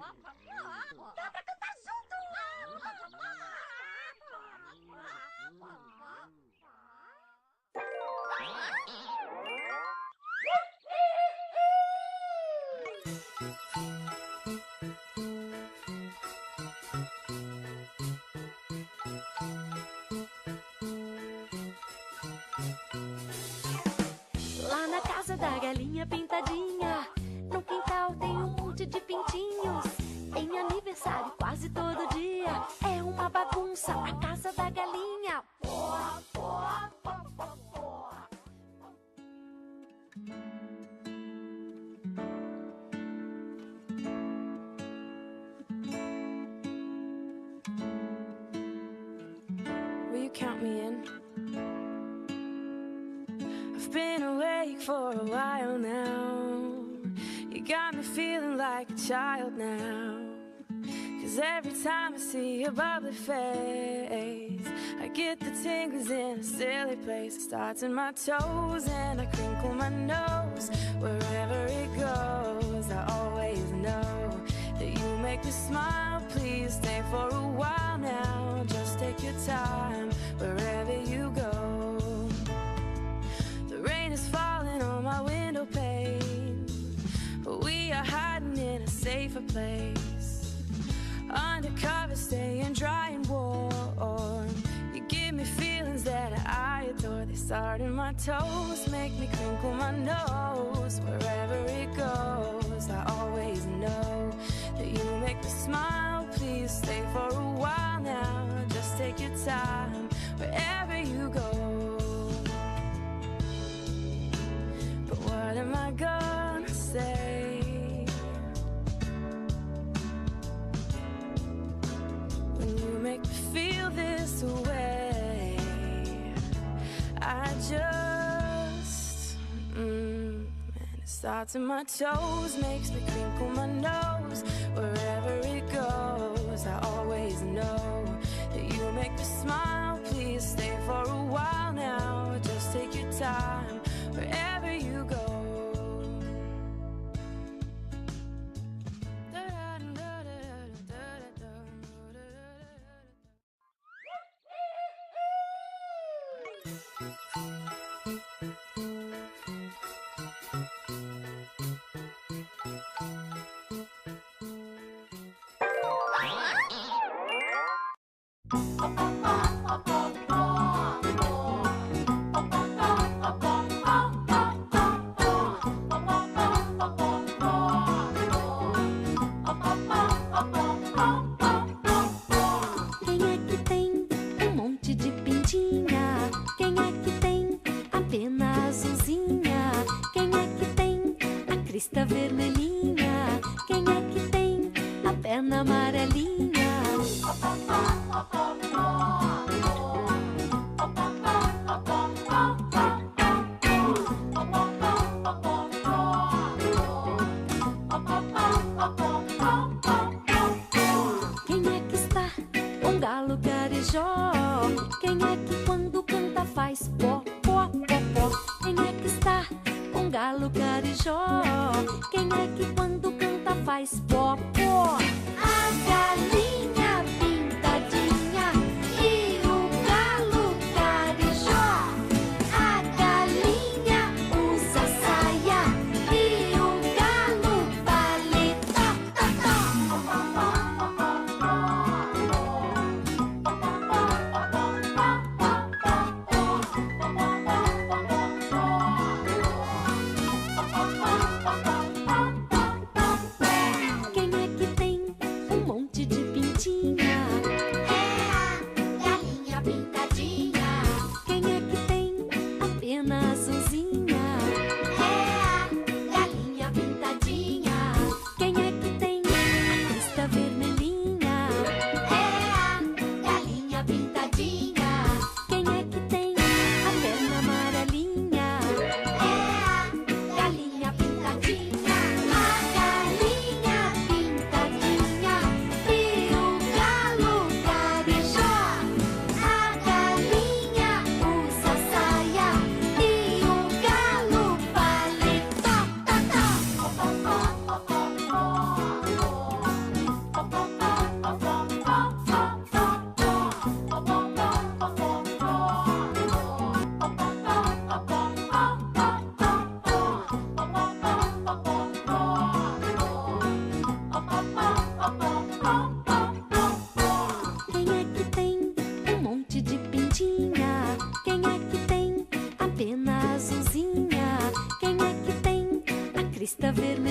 Dá pra cantar junto! Lá na casa da galinha pintadinha, no quintal tem um monte de pintinhos. Tem aniversário quase todo dia, é uma bagunça a casa da galinha. Poa, poa, poa, poa, poa. Will you count me in? I've been awake for a while now. You got me feeling like a child now. 'Cause every time I see your bubbly face, I get the tingles in a silly place. It starts in my toes and I crinkle my nose. Wherever it goes, I always know that you make me smile. Please stay for a while now. Just take your time wherever you go. The rain is falling on my window pane, but we are hiding in a safer place. Undercover, staying dry and warm. You give me feelings that I adore. They start in my toes, make me crinkle my nose. Wherever it goes, I always know that you make me smile. Please stay for a while now. Just take your time wherever you go. But what am I gonna say when you make me feel this way? I just and it starts in my toes, makes me crinkle my nose. Wherever it goes, I always know that you make me smile. Please stay for a while now. Just take your time wherever you go. Quem é que tem um monte de pintinha? Quem é que tem a pena azulzinha? Quem é que tem a crista vermelhinha? Quem é que tem a perna amarelinha? Quem é que está um galo carijó? Quem é que quando canta faz pó, pó, pó, pó? Quem é que está um galo carijó? Quem é que quando canta faz pó, pó? A galinha pintadinha e o galo carijó. A galinha usa saia e o galo paletó, tó, Quem é que tem lista vermelha.